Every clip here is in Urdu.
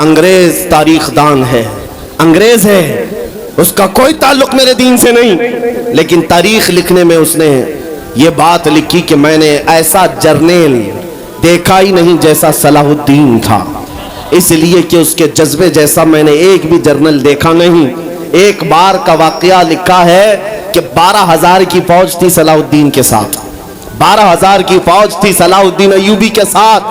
انگریز تاریخ دان ہے، انگریز ہے، اس کا کوئی تعلق میرے دین سے نہیں، لیکن تاریخ لکھنے میں اس نے یہ بات لکھی کہ میں نے ایسا جرنیل دیکھا ہی نہیں جیسا صلاح الدین تھا، اس لیے کہ اس کے جذبے جیسا میں نے ایک بھی جرنل دیکھا نہیں۔ ایک بار کا واقعہ لکھا ہے کہ 12,000 کی فوج تھی صلاح الدین کے ساتھ، 12,000 کی فوج تھی صلاح الدین ایوبی کے ساتھ،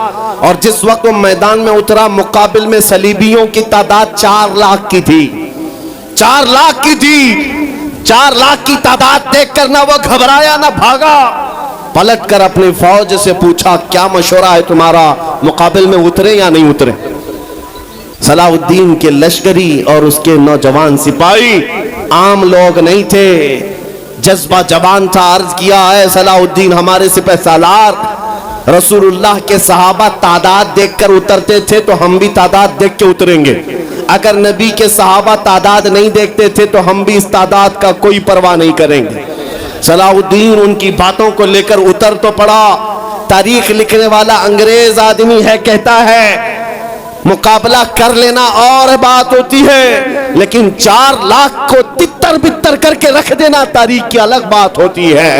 اور جس وقت وہ میدان میں اترا مقابل میں صلیبیوں کی تعداد 4 لاکھ کی تھی، 4 لاکھ کی تھی۔ 4 لاکھ کی تعداد دیکھ کر نہ وہ گھبرایا نہ بھاگا، پلٹ کر اپنی فوج سے پوچھا کیا مشورہ ہے تمہارا، مقابل میں اترے یا نہیں اترے؟ صلاح الدین کے لشکری اور اس کے نوجوان سپاہی عام لوگ نہیں تھے، جذبہ جوان تھا۔ عرض کیا ہے صلاح الدین ہمارے سپہ سالار رسول اللہ کے صحابہ تعداد دیکھ کر اترتے تھے تو ہم بھی تعداد دیکھ کے اتریں گے، اگر نبی کے صحابہ تعداد نہیں دیکھتے تھے تو ہم بھی اس تعداد کا کوئی پرواہ نہیں کریں گے۔ صلاح الدین ان کی باتوں کو لے کر اتر تو پڑا۔ تاریخ لکھنے والا انگریز آدمی ہے، کہتا ہے مقابلہ کر لینا اور بات ہوتی ہے، لیکن 4 لاکھ کو تتر بتر کر کے رکھ دینا تاریخ کی الگ بات ہوتی ہے۔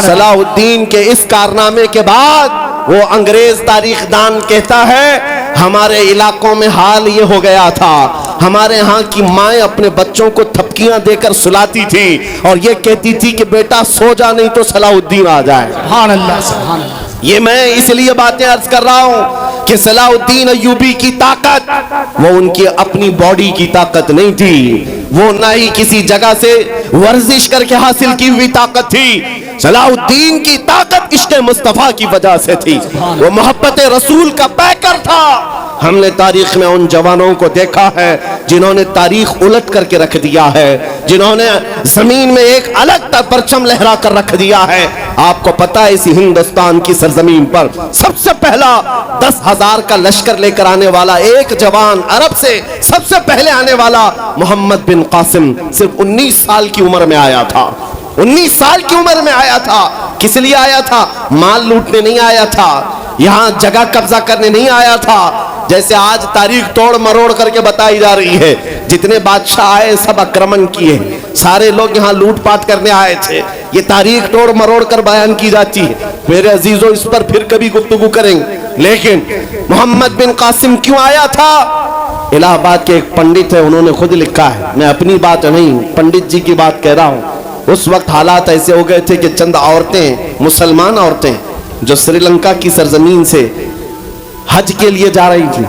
صلاح الدین کے اس کارنامے کے بعد وہ انگریز تاریخ دان کہتا ہے ہمارے علاقوں میں حال یہ ہو گیا تھا، ہمارے ہاں کی مائیں اپنے بچوں کو تھپکیاں دے کر سلاتی تھی اور یہ کہتی تھی کہ بیٹا سو جا نہیں تو صلاح الدین آ جائے۔ سبحان اللہ، سبحان اللہ۔ یہ میں اس لیے باتیں عرض کر رہا ہوں کہ صلاح الدین ایوبی کی طاقت وہ ان کی اپنی باڈی کی طاقت نہیں تھی، وہ نہ ہی کسی جگہ سے ورزش کر کے حاصل کی ہوئی طاقت تھی۔ صلاح الدین کی طاقت عشق مصطفیٰ کی وجہ سے تھی، وہ محبت رسول کا پیکر تھا۔ ہم نے تاریخ میں ان جوانوں کو دیکھا ہے جنہوں نے تاریخ الٹ کر کے رکھ دیا ہے، جنہوں نے زمین میں ایک الگ پرچم لہرا کر رکھ دیا ہے۔ آپ کو پتہ ہے اسی ہندوستان کی سرزمین پر سب سے پہلا 10,000 کا لشکر لے کر آنے والا ایک جوان عرب سے سب سے پہلے آنے والا محمد بن قاسم صرف 19 سال کی عمر میں آیا تھا، 19 سال کی عمر میں آیا تھا۔ کس لیے آیا تھا؟ مال لوٹنے نہیں آیا تھا، یہاں جگہ قبضہ کرنے نہیں آیا تھا، جیسے آج تاریخ توڑ مروڑ کر کے بتائی جا رہی ہے۔ جتنے بادشاہ آئے سب اکرمن کیے، سارے لوگ یہاں لوٹ پاٹ کرنے آئے تھے، یہ تاریخ توڑ مروڑ کر بیان کی جاتی ہے۔ میرے عزیزوں اس پر پھر کبھی گفتگو کریں گے، لیکن محمد بن قاسم کیوں آیا تھا؟ الہ آباد کے ایک پنڈت ہے، انہوں نے خود لکھا ہے، میں اپنی بات نہیں پنڈت جی کی بات کہہ رہا ہوں۔ اس وقت حالات ایسے ہو گئے تھے کہ چند عورتیں، مسلمان عورتیں جو سری لنکا کی سرزمین سے حج کے لیے جا رہی تھی،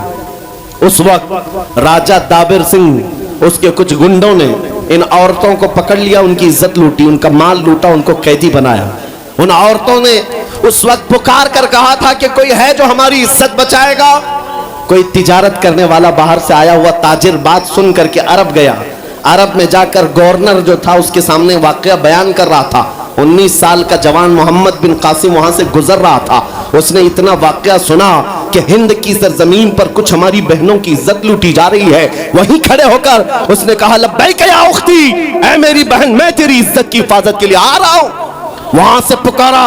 اس وقت راجہ دابر سنگھ اس کے کچھ گنڈوں نے ان عورتوں کو پکڑ لیا، ان کی عزت لوٹی، ان کا مال لوٹا، ان کو قیدی بنایا۔ ان عورتوں نے اس وقت پکار کر کہا تھا کہ کوئی ہے جو ہماری عزت بچائے گا؟ کوئی تجارت کرنے والا باہر سے آیا ہوا تاجر بات سن کر کے عرب گیا، عرب میں جا کر گورنر جو تھا اس کے سامنے واقعہ بیان کر رہا تھا۔ 19 سال کا جوان محمد بن قاسم وہاں سے گزر رہا تھا، اس نے اتنا واقعہ سنا کہ ہند کی سرزمین پر کچھ ہماری بہنوں کی عزت لوٹی جا رہی ہے۔ وہیں کھڑے ہو کر اس نے کہا لبیک یا اختی، اے میری بہن میں تیری عزت کی حفاظت کے لیے آ رہا ہوں۔ وہاں سے پکارا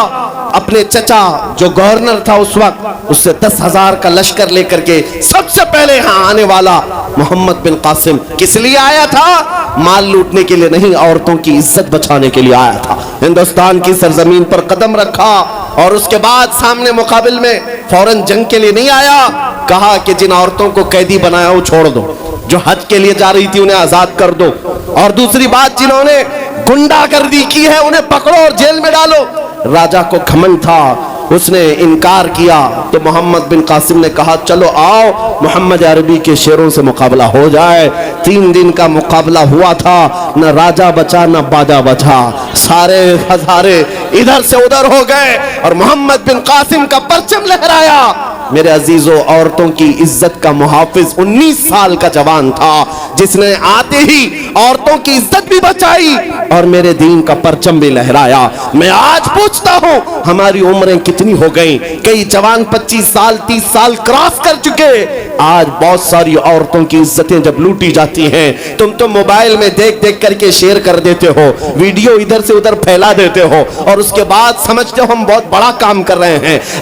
اپنے چچا جو گورنر تھا اس وقت، اس سے 10,000 کا لشکر لے کر کے سب سے پہلے یہاں آنے والا محمد بن قاسم کس لیے آیا تھا؟ مال لوٹنے کے لیے نہیں، عورتوں کی عزت بچانے کے لیے آیا تھا۔ ہندوستان کی سرزمین پر قدم رکھا اور اس کے بعد سامنے مقابل میں فوراً جنگ کے لیے نہیں آیا، کہا کہ جن عورتوں کو قیدی بنایا وہ چھوڑ دو، جو حج کے لیے جا رہی تھی انہیں آزاد کر دو، اور دوسری بات جنہوں نے گنڈا گردی کی ہے انہیں پکڑو اور جیل میں ڈالو۔ راجہ کو گھمنڈ تھا، اس نے انکار کیا تو محمد بن قاسم نے کہا چلو آؤ محمد عربی کے شیروں سے مقابلہ ہو جائے۔ 3 دن کا مقابلہ ہوا تھا، نہ راجہ بچا نہ باجا بچا، سارے ہزارے ادھر سے ادھر ہو گئے اور محمد بن قاسم کا پرچم لہرایا۔ میرے عزیزوں عورتوں کی عزت کا محافظ 19 سال کا جوان تھا جس نے آتے ہی عورتوں کی عزت بھی بچائی اور میرے دین کا پرچم بھی لہرایا۔ میں آج پوچھتا ہوں ہماری عمریں کتنی ہو گئیں؟ کئی جوان 25 سال 30 سال کراس کر چکے، آج بہت ساری عورتوں کی عزتیں جب لوٹی جاتی ہیں تم تو موبائل میں دیکھ دیکھ کر کے شیئر کر دیتے ہو، ویڈیو ادھر سے ادھر پھیلا دیتے ہو اور اس کے بعد سمجھتے ہو ہم بہت بڑا کام کر رہے ہیں۔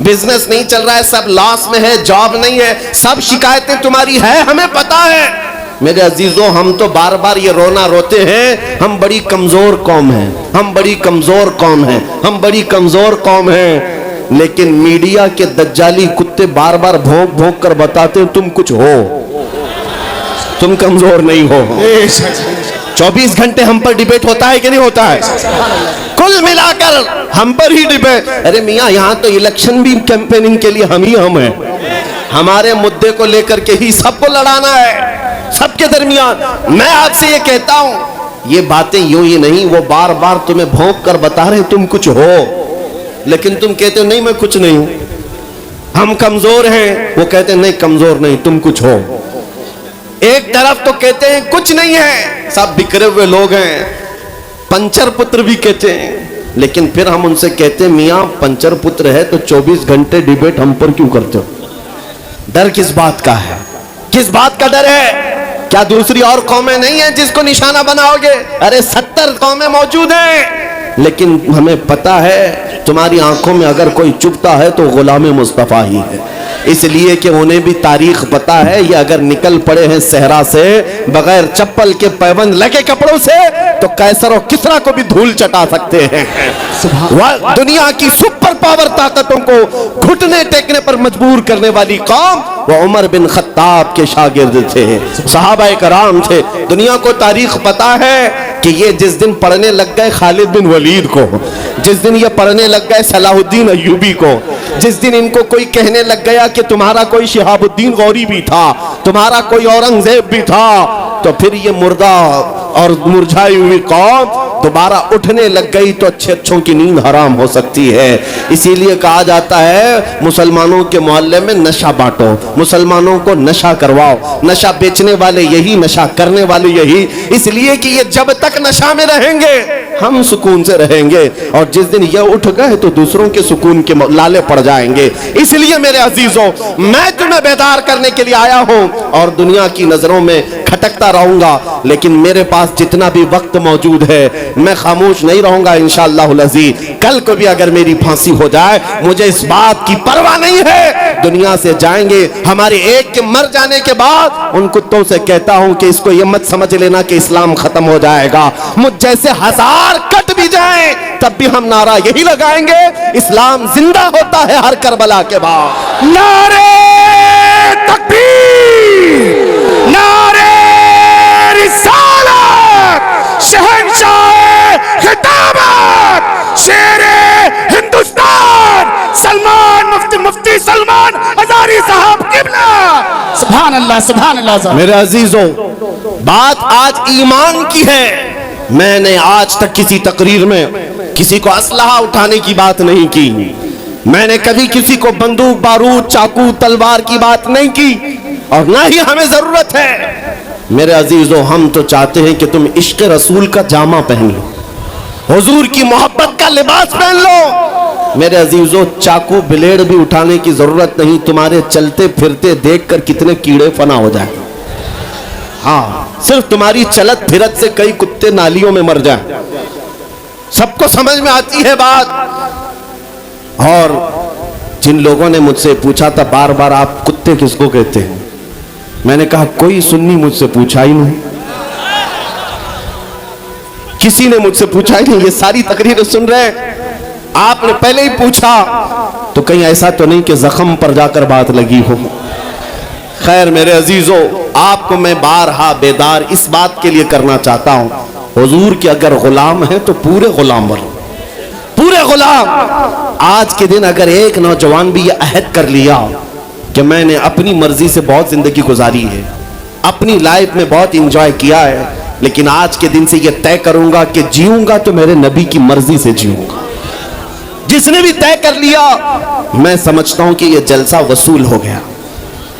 بزنس نہیں چل رہا ہے, سب لاس میں ہے, جاب نہیں ہے, سب شکایتیں تمہاری ہے, ہمیں پتا ہے. میرے عزیزوں, ہم تو بار بار یہ رونا روتے ہیں, ہم بڑی کمزور قوم ہیں, ہم بڑی کمزور قوم ہیں, ہم بڑی کمزور قوم ہیں. لیکن میڈیا کے دجالی کتے بار بار بھونک بھونک کر بتاتے ہیں تم کچھ ہو, تم کمزور نہیں ہو. 24 گھنٹے ہم پر ڈیبیٹ ہوتا ہے کہ نہیں ہوتا ہے؟ کل ملا کر ہم پر ہی ڈیبیٹ. ارے میاں, یہاں تو الیکشن بھی کیمپیننگ کے لیے ہم ہیں. ہمارے مدعے کو لے کر کے ہی سب کو لڑانا ہے, سب کے درمیان. میں آپ سے یہ کہتا ہوں, یہ باتیں یوں ہی نہیں, وہ بار بار تمہیں بھونک کر بتا رہے ہیں تم کچھ ہو, لیکن تم کہتے ہو نہیں میں کچھ نہیں ہوں, ہم کمزور ہیں. وہ کہتے ہیں نہیں کمزور نہیں, تم کچھ ہو. ایک طرف تو کہتے ہیں کچھ نہیں ہے, سب بکھرے ہوئے لوگ ہیں, پنچر پتر بھی کہتے ہیں. لیکن پھر ہم ان سے کہتے ہیں میاں پنچر پتر ہے تو 24 گھنٹے ڈیبیٹ ہم پر کیوں کرتے ہو؟ ڈر کس بات کا ہے؟ کس بات کا ڈر ہے؟ کیا دوسری اور قومیں نہیں ہیں جس کو نشانہ بناؤ گے؟ ارے 70 قومیں موجود ہیں, لیکن ہمیں پتا ہے تمہاری آنکھوں میں اگر کوئی چبھتا ہے تو غلام مصطفیٰ ہی ہے. اس لیے کہ انہیں بھی تاریخ پتا ہے, یہ اگر نکل پڑے ہیں صحرا سے بغیر چپل کے پیوند لگے کپڑوں سے تو قیصر و کسریٰ کو بھی دھول چٹا سکتے ہیں. دنیا کی سپر پاور طاقتوں کو گھٹنے ٹیکنے پر مجبور کرنے والی قوم وہ عمر بن خطاب کے شاگرد تھے, صحابہ کرام تھے. دنیا کو تاریخ پتا ہے کہ یہ جس دن پڑھنے لگ گئے خالد بن ولید کو, جس دن یہ پڑھنے لگ گئے صلاح الدین ایوبی کو, جس دن ان کو کوئی کہنے لگ گیا کہ تمہارا کوئی شہاب الدین غوری بھی تھا, تمہارا کوئی اورنگزیب بھی تھا, تو پھر یہ مردہ اور مرجھائی ہوئی قوم دوبارہ اٹھنے لگ گئی تو اچھوں کی نیند حرام ہو سکتی ہے. اسی لیے کہا جاتا ہے مسلمانوں کے محلے میں نشہ بانٹو, مسلمانوں کو نشہ کرواؤ, نشہ بیچنے والے یہی, نشہ کرنے والے یہی. اس لیے کہ یہ جب تک نشہ میں رہیں گے ہم سکون سے رہیں گے, اور جس دن یہ اٹھ گئے تو دوسروں کے سکون کے لالے پڑ جائیں گے. اس لیے میرے عزیزوں, میں تمہیں بیدار کرنے کے لیے آیا ہوں اور دنیا کی نظروں میں کھٹکتا رہوں گا, لیکن میرے پاس جتنا بھی وقت موجود ہے میں خاموش نہیں رہوں گا انشاءاللہ العزیز. کل کو بھی اگر میری پھانسی ہو جائے مجھے اس بات کی پرواہ نہیں ہے, دنیا سے جائیں گے. ہمارے ایک کے مر جانے کے بعد ان کتوں سے کہتا ہوں کہ اس کو یہ مت سمجھ لینا کہ اسلام ختم ہو جائے گا, مجھ جیسے 1000 کٹ بھی جائیں تب بھی ہم نعرہ یہی لگائیں گے, اسلام زندہ ہوتا ہے ہر کربلا کے بعد. نعرے تکبیر, نعرے رسالت, شہنشاہ خطابت, شیر ہندوستان سلمان مفتی سلمان ہزاری صاحب قبلہ. سبحان اللہ, سبحان اللہ. میرے عزیزوں, بات آج ایمان کی ہے. میں نے آج تک کسی تقریر میں کسی کو اسلحہ اٹھانے کی بات نہیں کی, میں نے کبھی کسی کو بندوق بارود چاقو تلوار کی بات نہیں کی, اور نہ ہی ہمیں ضرورت ہے. میرے عزیزوں, ہم تو چاہتے ہیں کہ تم عشق رسول کا جامہ پہن لو, حضور کی محبت کا لباس پہن لو. میرے عزیزوں, چاقو بلیڈ بھی اٹھانے کی ضرورت نہیں, تمہارے چلتے پھرتے دیکھ کر کتنے کیڑے فنا ہو جائیں. ہاں, صرف تمہاری چلت پھرت سے کئی کتے نالیوں میں مر جائیں. سب کو سمجھ میں آتی ہے بات. اور جن لوگوں نے مجھ سے پوچھا تھا بار بار آپ کتے کس کو کہتے ہیں, میں نے کہا کوئی سنی مجھ سے پوچھا ہی نہیں, کسی نے مجھ سے پوچھا ہی نہیں. یہ ساری تقریریں سن رہے ہیں, آپ نے پہلے ہی پوچھا تو کہیں ایسا تو نہیں کہ زخم پر جا کر بات لگی ہو. خیر میرے عزیزوں, آپ کو میں بارہا بیدار اس بات کے لیے کرنا چاہتا ہوں, حضور کے اگر غلام ہیں تو پورے غلام بنو, پورے غلام. آج کے دن اگر ایک نوجوان بھی یہ عہد کر لیا کہ میں نے اپنی مرضی سے بہت زندگی گزاری ہے, اپنی لائف میں بہت انجوائے کیا ہے, لیکن آج کے دن سے یہ طے کروں گا کہ جیوں گا تو میرے نبی کی مرضی سے جیوں گا, جس نے بھی طے کر لیا میں سمجھتا ہوں کہ یہ جلسہ وصول ہو گیا,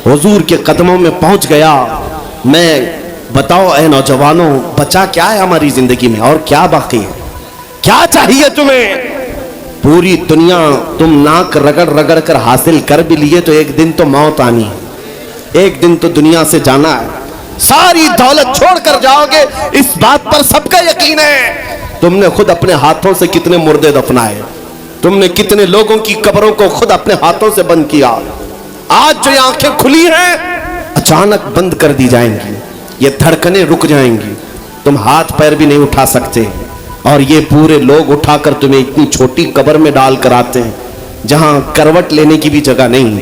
حضور کے قدموں میں پہنچ گیا. میں بتاؤ اے نوجوانوں, بچا کیا ہے ہماری زندگی میں اور کیا باقی ہے, کیا چاہیے تمہیں؟ پوری دنیا تم ناک رگڑ رگڑ کر حاصل کر بھی لیے تو ایک دن تو موت آنی ہے, ایک دن تو دنیا سے جانا ہے. ساری دولت چھوڑ کر جاؤ گے, اس بات پر سب کا یقین ہے. تم نے خود اپنے ہاتھوں سے کتنے مردے دفنائے, تم نے کتنے لوگوں کی قبروں کو خود اپنے ہاتھوں سے بند کیا. آج جو یہ آنکھیں کھلی ہیں اچانک بند کر دی جائیں گی, یہ دھڑکنیں رک جائیں گی, تم ہاتھ پیر بھی نہیں اٹھا سکتے, اور یہ پورے لوگ اٹھا کر تمہیں اتنی چھوٹی قبر میں ڈال کر آتے ہیں جہاں کروٹ لینے کی بھی جگہ نہیں,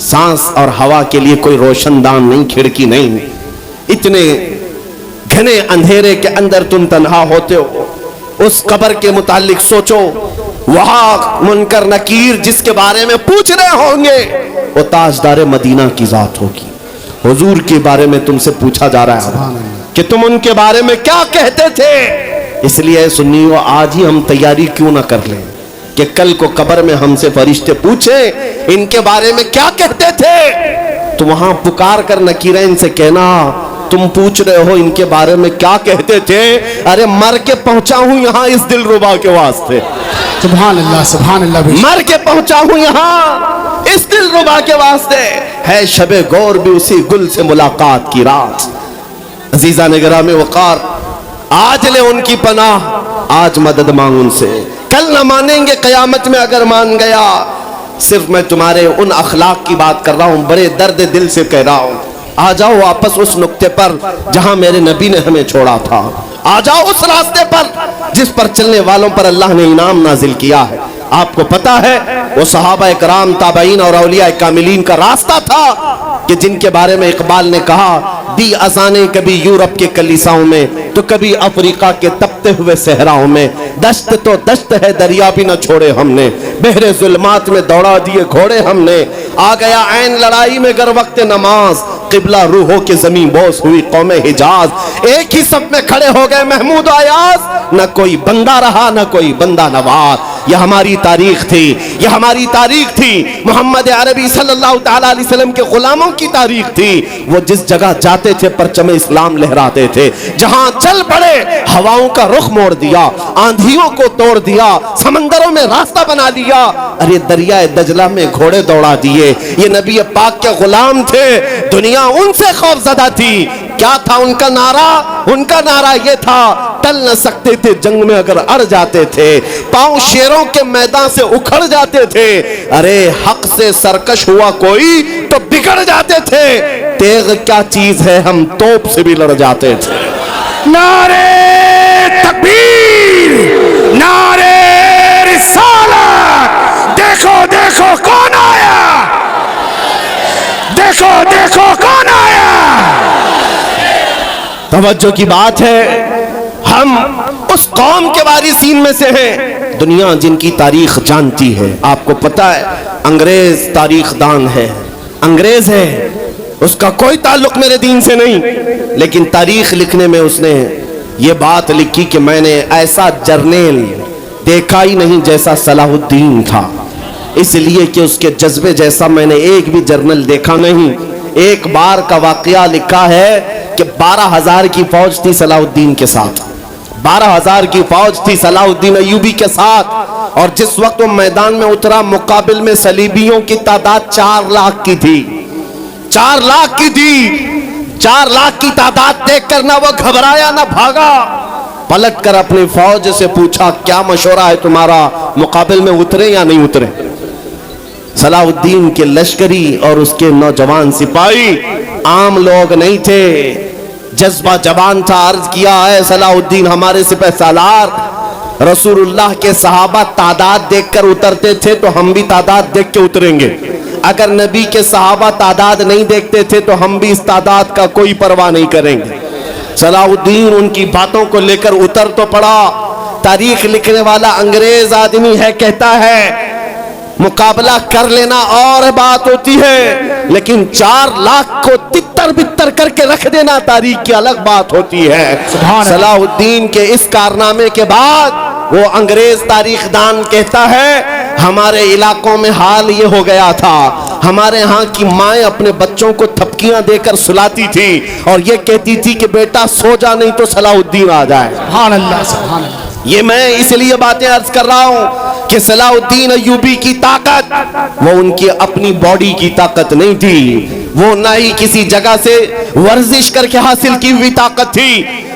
سانس اور ہوا کے لیے کوئی روشن دان نہیں, کھڑکی نہیں. اتنے گھنے اندھیرے کے اندر تم تنہا ہوتے ہو. اس قبر کے متعلق سوچو, وہاں منکر نکیر جس کے بارے میں پوچھ رہے ہوں گے وہ تاجدار مدینہ کی ذات ہوگی. حضور کے بارے میں تم سے پوچھا جا رہا ہے کہ تم ان کے بارے میں کیا کہتے تھے. اس لیے سنیو, آج ہی ہم تیاری کیوں نہ کر لیں کہ کل کو قبر میں ہم سے فرشتے پوچھیں ان کے بارے میں کیا کہتے تھے, تو وہاں پکار کر نکیرین سے کہنا تم پوچھ رہے ہو ان کے بارے میں کیا کہتے تھے, ارے مر کے پہنچا ہوں یہاں اس دل ربا کے واسطے. سبحان اللہ, سبحان اللہ. مر کے پہنچا ہوں یہاں اس دل ربا کے واسطے. ہے شب غور بھی اسی گل سے ملاقات کی رات. عزیزان گرامی وقار, آج لے ان کی پناہ, آج مدد مانگ ان سے. کل نہ مانیں گے قیامت میں اگر مان گیا. صرف میں تمہارے ان اخلاق کی بات کر رہا ہوں, بڑے درد دل سے کہہ رہا ہوں. آ جاؤ واپس اس نقطے پر جہاں میرے نبی نے ہمیں چھوڑا تھا. آ جاؤ اس راستے پر جس پر چلنے والوں پر اللہ نے انعام نازل کیا ہے. آپ کو پتا ہے وہ صحابہ کرام, تابعین اور اولیاء کاملین کا راستہ تھا کہ جن کے بارے میں اقبال نے کہا, دی اذانیں کبھی یورپ کے کلیساؤں میں تو کبھی افریقہ کے تپتے ہوئے صحراؤں میں. دشت تو دشت ہے دریا بھی نہ چھوڑے ہم نے, بحر ظلمات میں دوڑا دیے گھوڑے ہم نے. آ گیا عین لڑائی میں گر وقت نماز, قبلہ روحوں کے زمین بوس ہوئی قوم حجاز. ایک ہی صف میں کھڑے ہو گئے محمود و ایاز, نہ کوئی بندہ رہا نہ کوئی بندہ نواز. یہ ہماری تاریخ تھی, یہ ہماری تاریخ تھی. محمد عربی صلی اللہ تعالی علیہ وسلم کے غلاموں کی تاریخ تھی. وہ جس جگہ جاتے تھے پرچم اسلام لہراتے تھے, جہاں چل پڑے ہواؤں کا رخ موڑ دیا, آندھیوں کو توڑ دیا, سمندروں میں راستہ بنا دیا. ارے دریائے دجلہ میں گھوڑے دوڑا دیے. یہ نبی پاک کے غلام تھے, دنیا ان سے خوف زدہ تھی. کیا تھا ان کا نعرہ؟ ان کا نعرہ یہ تھا, ٹل نہ سکتے تھے جنگ میں اگر اڑ جاتے تھے, پاؤں شیروں کے میدان سے اکھڑ جاتے تھے. ارے حق سے سرکش ہوا کوئی تو بگڑ جاتے تھے. تیغ کیا چیز ہے, ہم توپ سے بھی لڑ جاتے تھے. نعرے تکبیر, نعرے رسالت. دیکھو دیکھو کون آیا, دیکھو دیکھو کون آیا. توجہ کی بات ہے, ہم اس قوم کے وارثین میں سے ہیں دنیا جن کی تاریخ جانتی ہے. آپ کو پتا ہے انگریز تاریخ دان ہے, انگریز ہے, اس کا کوئی تعلق میرے دین سے نہیں, لیکن تاریخ لکھنے میں اس نے یہ بات لکھی کہ میں نے ایسا جرنیل دیکھا ہی نہیں جیسا صلاح الدین تھا, اس لیے کہ اس کے جذبے جیسا میں نے ایک بھی جرنل دیکھا نہیں. ایک بار کا واقعہ لکھا ہے کہ 12,000 کی فوج تھی صلاح الدین کے ساتھ, 12,000 کی فوج تھی صلاح الدین ایوبی کے ساتھ, اور جس وقت وہ میدان میں اترا مقابل میں صلیبیوں کی تعداد 4 لاکھ کی تھی. 4 لاکھ کی تھی. 4 لاکھ کی تعداد دیکھ کر نہ وہ گھبرایا نہ بھاگا, پلٹ کر اپنی فوج سے پوچھا کیا مشورہ ہے تمہارا, مقابل میں اترے یا نہیں اترے. صلاح الدین کے لشکری اور اس کے نوجوان سپاہی عام لوگ نہیں تھے, جذبہ جوان تھا. عرض کیا ہے صلاح الدین ہمارے سپہ سالار, رسول اللہ کے صحابہ تعداد دیکھ کر اترتے تھے تو ہم بھی تعداد دیکھ کے اتریں گے. اگر نبی کے صحابہ تعداد نہیں دیکھتے تھے تو ہم بھی اس تعداد کا کوئی پرواہ نہیں کریں گے. صلاح الدین ان کی باتوں کو لے کر اتر تو پڑا. تاریخ لکھنے والا انگریز آدمی ہے, کہتا ہے مقابلہ کر لینا اور بات ہوتی ہے, لیکن 4 لاکھ کو تتر بتر کر کے رکھ دینا تاریخ کی الگ بات ہوتی ہے. صلاح الدین کے اس کارنامے کے بعد وہ انگریز تاریخ دان کہتا ہے ہمارے علاقوں میں حال یہ ہو گیا تھا, ہمارے ہاں کی مائیں اپنے بچوں کو تھپکیاں دے کر سلاتی تھی اور یہ کہتی تھی کہ بیٹا سو جا نہیں تو صلاح الدین آ جائے. سبحان اللہ, سبحان اللہ. یہ میں اس لیے باتیں عرض کر رہا ہوں کہ صلاح الدین ایوبی کی طاقت وہ ان کی اپنی باڈی کی طاقت نہیں تھی, وہ نہ ہی کسی جگہ سے ورزش کر کے حاصل کی ہوئی طاقت تھی.